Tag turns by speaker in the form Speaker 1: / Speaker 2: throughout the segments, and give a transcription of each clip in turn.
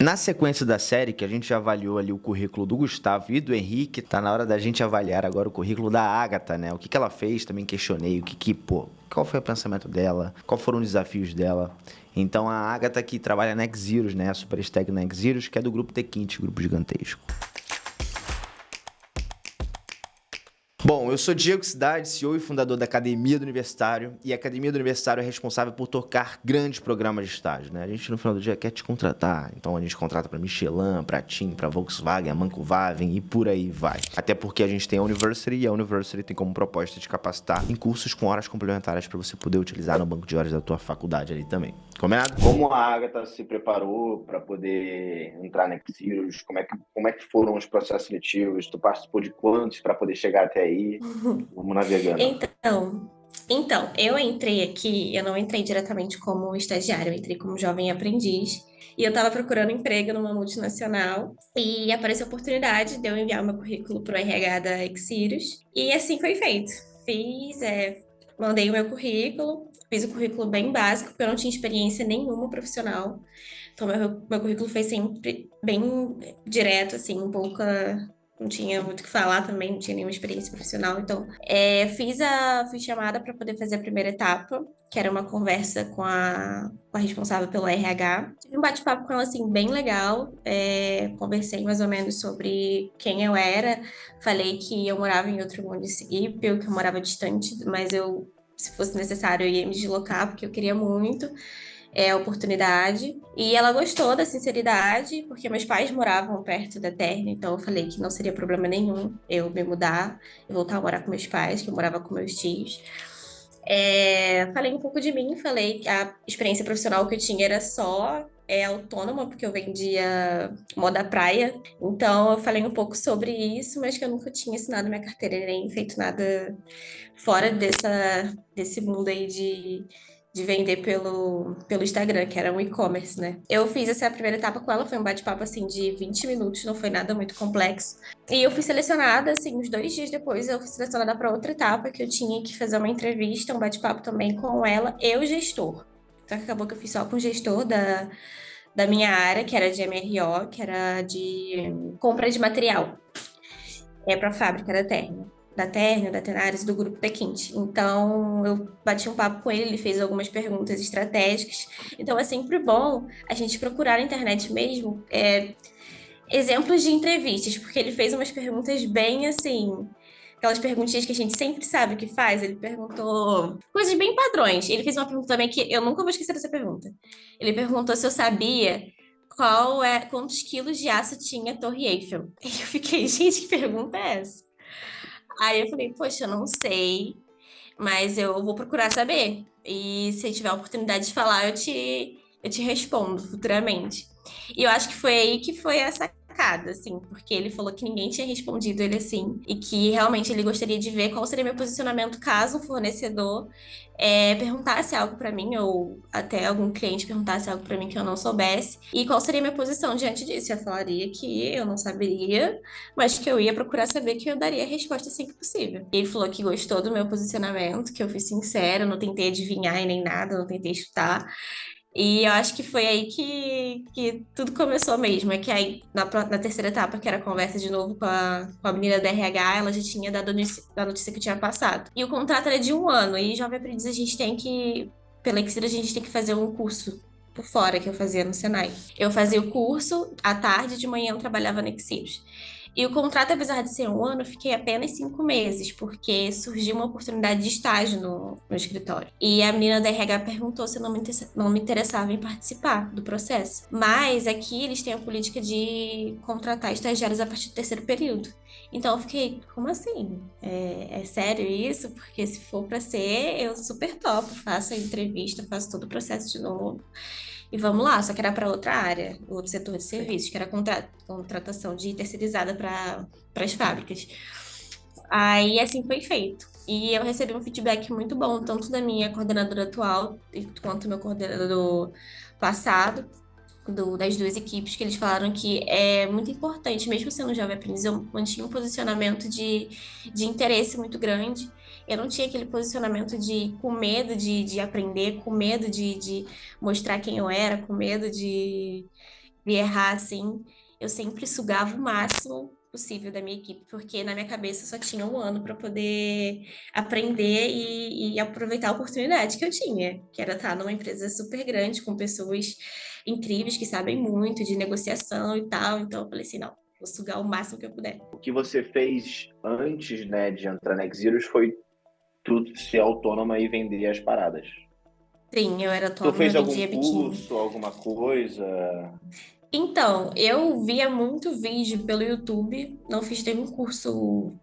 Speaker 1: Na sequência da série, que a gente já avaliou ali o currículo do Gustavo e do Henrique, tá na hora da gente avaliar agora o currículo da Agatha, né? O que ela fez, também questionei, qual foi o pensamento dela, quais foram os desafios dela. Então, a Agatha que trabalha na Xerox, né? A Superstag na Xerox, que é do grupo T-Quint, grupo gigantesco. Bom, eu sou Diego Cidade, CEO e fundador da Academia do Universitário, e a Academia do Universitário é responsável por tocar grandes programas de estágio, né? A gente no final do dia quer te contratar, então a gente contrata para Michelin, para TIM, para Volkswagen, a Manco Vaven e por aí vai. Até porque a gente tem a University e a University tem como proposta te capacitar em cursos com horas complementares para você poder utilizar no banco de horas da tua faculdade ali também. Combinado?
Speaker 2: Como a Agatha se preparou para poder entrar na Xerox? Como é que foram os processos seletivos? Tu participou de quantos para poder chegar até aí? Vamos navegando.
Speaker 3: Então, eu entrei aqui, eu não entrei diretamente como estagiário, eu entrei como jovem aprendiz. E eu estava procurando emprego numa multinacional e apareceu a oportunidade de eu enviar o meu currículo para o RH da Xerox. E assim foi feito. Mandei o meu currículo, fiz o currículo bem básico, porque eu não tinha experiência nenhuma profissional. Então, meu currículo foi sempre bem direto, assim, não tinha muito o que falar também, não tinha nenhuma experiência profissional. Então, fui chamada para poder fazer a primeira etapa, que era uma conversa com a responsável pelo RH. Tive um bate-papo com ela, assim, bem legal. Conversei mais ou menos sobre quem eu era. Falei que eu morava em outro município, que eu morava distante, mas se fosse necessário, eu ia me deslocar, porque eu queria muito a oportunidade. E ela gostou da sinceridade, porque meus pais moravam perto da Terra, então eu falei que não seria problema nenhum eu me mudar e voltar a morar com meus pais, que eu morava com meus tios. Falei um pouco de mim, falei que a experiência profissional que eu tinha era só autônoma, porque eu vendia moda praia. Então, eu falei um pouco sobre isso, mas que eu nunca tinha assinado minha carteira nem feito nada fora desse mundo aí de vender pelo Instagram, que era um e-commerce, né? Eu fiz essa primeira etapa com ela, foi um bate-papo assim de 20 minutos, não foi nada muito complexo. E eu fui selecionada, assim, uns 2 dias depois, eu fui selecionada para outra etapa, que eu tinha que fazer uma entrevista, um bate-papo também com ela e o gestor. Então acabou que eu fiz só com o gestor da minha área, que era de MRO, que era de compra de material. Para a fábrica da Tenaris e do grupo Tequinte. Então, eu bati um papo com ele fez algumas perguntas estratégicas. Então, é sempre bom a gente procurar na internet mesmo exemplos de entrevistas, porque ele fez umas perguntas bem assim, aquelas perguntinhas que a gente sempre sabe o que faz. Ele perguntou coisas bem padrões. Ele fez uma pergunta também que eu nunca vou esquecer dessa pergunta. Ele perguntou se eu sabia quantos quilos de aço tinha a Torre Eiffel. E eu fiquei, gente, que pergunta é essa? Aí eu falei, poxa, eu não sei, mas eu vou procurar saber. E se tiver a oportunidade de falar, eu te respondo futuramente. E eu acho que foi aí que foi a sacada, assim, porque ele falou que ninguém tinha respondido ele assim, e que realmente ele gostaria de ver qual seria meu posicionamento caso um fornecedor perguntasse algo para mim, ou até algum cliente perguntasse algo para mim que eu não soubesse, e qual seria minha posição diante disso. Eu falaria que eu não saberia, mas que eu ia procurar saber, que eu daria a resposta assim que possível. Ele falou que gostou do meu posicionamento, que eu fui sincera, não tentei adivinhar e nem nada, não tentei chutar. E eu acho que foi aí que tudo começou mesmo. É que aí, na terceira etapa, que era a conversa de novo com a menina da RH, ela já tinha dado a notícia que tinha passado. E o contrato era de 1 ano. E Jovem Aprendiz, pela Exir, a gente tem que fazer um curso por fora, que eu fazia no Senai. Eu fazia o curso, à tarde, de manhã eu trabalhava no Exir. E o contrato, apesar de ser 1 ano, eu fiquei apenas 5 meses, porque surgiu uma oportunidade de estágio no escritório. E a menina da RH perguntou se eu não me interessava em participar do processo. Mas aqui eles têm a política de contratar estagiários a partir do terceiro período. Então eu fiquei, como assim? É sério isso? Porque se for para ser, eu super topo, faço a entrevista, faço todo o processo de novo. E vamos lá, só que era para outra área, outro setor de serviços, que era contratação de terceirizada para as fábricas. Aí assim foi feito. E eu recebi um feedback muito bom, tanto da minha coordenadora atual quanto do meu coordenador passado, das duas equipes, que eles falaram que é muito importante, mesmo sendo jovem aprendiz, eu mantinha um posicionamento de interesse muito grande. Eu não tinha aquele posicionamento com medo de aprender, com medo de mostrar quem eu era, com medo vi errar, assim, eu sempre sugava o máximo possível da minha equipe, porque na minha cabeça só tinha um ano para poder aprender e aproveitar a oportunidade que eu tinha, que era estar numa empresa super grande, com pessoas incríveis que sabem muito de negociação e tal. Então eu falei assim, não, vou sugar o máximo que eu puder.
Speaker 2: O que você fez antes, né, de entrar na Xerox foi tu ser autônoma e vender as paradas.
Speaker 3: Sim, eu era
Speaker 2: Tu
Speaker 3: autônoma,
Speaker 2: fez algum
Speaker 3: vendia biquíni.
Speaker 2: curso, alguma coisa?
Speaker 3: Então, eu via muito vídeo pelo YouTube, não fiz nenhum curso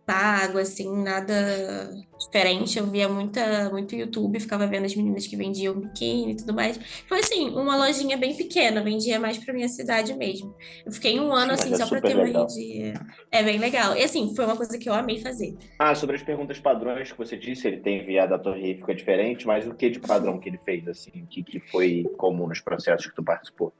Speaker 3: pago, assim, nada diferente. Eu via muito YouTube, ficava vendo as meninas que vendiam biquíni e tudo mais. Foi assim, uma lojinha bem pequena, vendia mais pra minha cidade mesmo. Eu fiquei um ano
Speaker 2: Sim, mas
Speaker 3: assim
Speaker 2: é
Speaker 3: só pra
Speaker 2: super
Speaker 3: ter uma
Speaker 2: legal.
Speaker 3: rede. É bem legal. E assim, foi uma coisa que eu amei fazer.
Speaker 2: Sobre as perguntas padrões que você disse, ele tem enviado a tua RI fica diferente, mas o que de padrão que ele fez, assim, que foi comum nos processos que tu participou?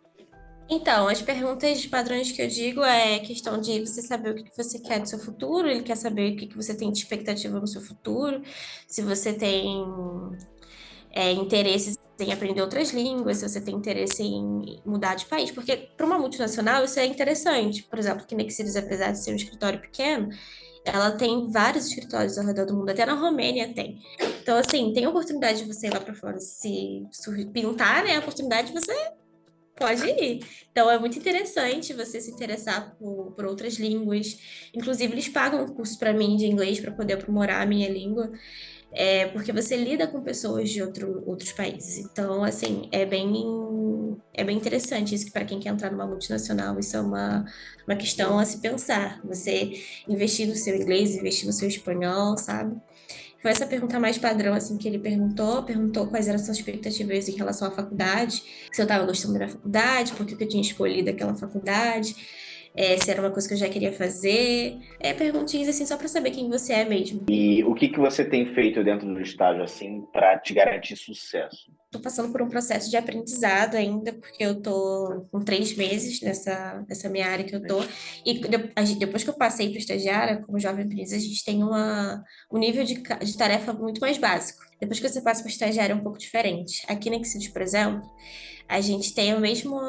Speaker 3: Então, as perguntas padrões que eu digo é questão de você saber o que que você quer do seu futuro, ele quer saber o que que você tem de expectativa no seu futuro, se você tem interesses em aprender outras línguas, se você tem interesse em mudar de país, porque para uma multinacional isso é interessante. Por exemplo, que Nexiris, apesar de ser um escritório pequeno, ela tem vários escritórios ao redor do mundo, até na Romênia tem. Então, assim, tem a oportunidade de você ir lá para fora se pintar, né? A oportunidade de você pode ir. Então, é muito interessante você se interessar por outras línguas. Inclusive, eles pagam um curso para mim de inglês para poder aprimorar a minha língua, porque você lida com pessoas de outros países. Então, assim, é bem interessante isso, que para quem quer entrar numa multinacional, isso é uma questão a se pensar. Você investir no seu inglês, investir no seu espanhol, sabe? Foi essa pergunta mais padrão, assim, que ele perguntou quais eram suas expectativas em relação à faculdade, se eu estava gostando da faculdade, por que que eu tinha escolhido aquela faculdade, se era uma coisa que eu já queria fazer, perguntinhas assim, só para saber quem você é mesmo.
Speaker 2: E o que você tem feito dentro do estágio, assim, para te garantir sucesso?
Speaker 3: Estou passando por um processo de aprendizado ainda, porque eu estou com 3 meses nessa minha área que eu estou. E depois que eu passei para estagiária, como jovem aprendiz, a gente tem um nível de tarefa muito mais básico. Depois que você passa para estagiária, é um pouco diferente. Aqui na Exceed, por exemplo, a gente tem o mesmo.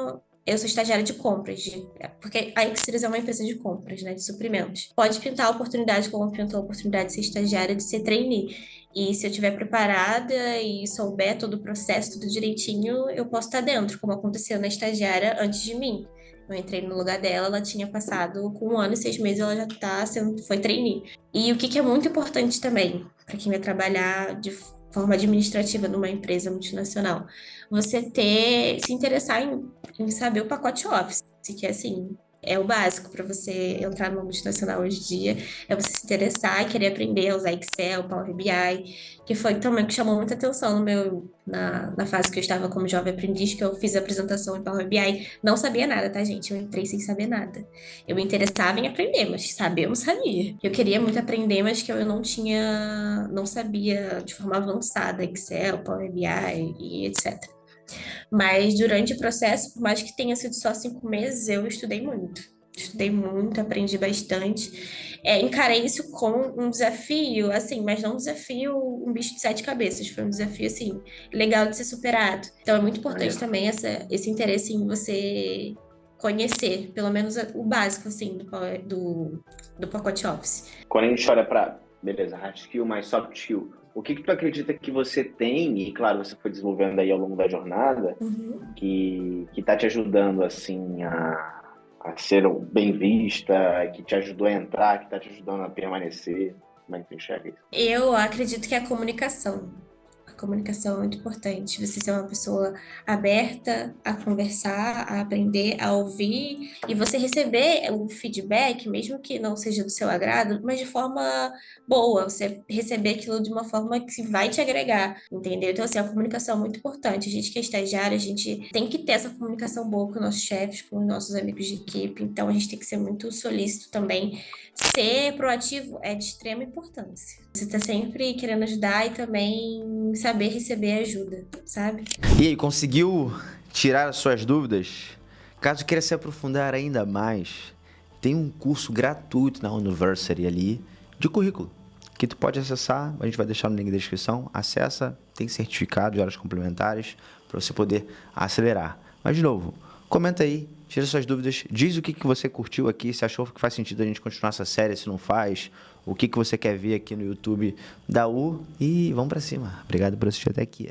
Speaker 3: Eu sou estagiária de compras, porque a Exceed é uma empresa de compras, né, de suprimentos. Pode pintar a oportunidade, como pintou a oportunidade de ser estagiária, de ser trainee. E se eu estiver preparada e souber todo o processo, tudo direitinho, eu posso estar dentro, como aconteceu na estagiária antes de mim. Eu entrei no lugar dela, ela tinha passado com 1 ano e 6 meses, ela já foi trainee. E o que é muito importante também, para quem vai trabalhar de forma administrativa numa empresa multinacional, você se interessar em saber o pacote Office, que é assim, é o básico para você entrar numa multinacional hoje em dia, é você se interessar e querer aprender a usar Excel, Power BI, que foi também que chamou muita atenção na fase que eu estava como jovem aprendiz, que eu fiz a apresentação em Power BI. Não sabia nada, tá, gente? Eu entrei sem saber nada. Eu me interessava em aprender, mas saber eu não sabia. Eu queria muito aprender, mas que eu não sabia de forma avançada Excel, Power BI e etc. Mas durante o processo, por mais que tenha sido só 5 meses, eu estudei muito. Estudei muito, aprendi bastante. Encarei isso como um desafio, assim, mas não um desafio, um bicho de 7 cabeças. Foi um desafio, assim, legal de ser superado. Então é muito importante também esse interesse em você conhecer, pelo menos o básico, assim, do pacote Office.
Speaker 2: Quando a gente olha para, beleza, hard skill mais soft skill, o que tu acredita que você tem, e claro, você foi desenvolvendo aí ao longo da jornada, que tá te ajudando, assim, a ser bem vista, que te ajudou a entrar, que tá te ajudando a permanecer? Como é que tu enxerga isso?
Speaker 3: Eu acredito que é a comunicação. A comunicação é muito importante. Você ser uma pessoa aberta a conversar, a aprender, a ouvir, e você receber o feedback, mesmo que não seja do seu agrado, mas de forma boa. Você receber aquilo de uma forma que vai te agregar, entendeu? Então, assim, a comunicação é muito importante. A gente que é estagiário, a gente tem que ter essa comunicação boa com os nossos chefes, com os nossos amigos de equipe. Então, a gente tem que ser muito solícito também. Ser proativo é de extrema importância. Você está sempre querendo ajudar e também saber receber ajuda, sabe?
Speaker 1: E aí, conseguiu tirar as suas dúvidas? Caso queira se aprofundar ainda mais, tem um curso gratuito na University ali de currículo, que tu pode acessar, a gente vai deixar no link da descrição, acessa, tem certificado de horas complementares para você poder acelerar. Mas de novo, Comenta aí, tira suas dúvidas, diz o que você curtiu aqui, se achou que faz sentido a gente continuar essa série, se não faz, o que você quer ver aqui no YouTube da U e vamos pra cima. Obrigado por assistir até aqui.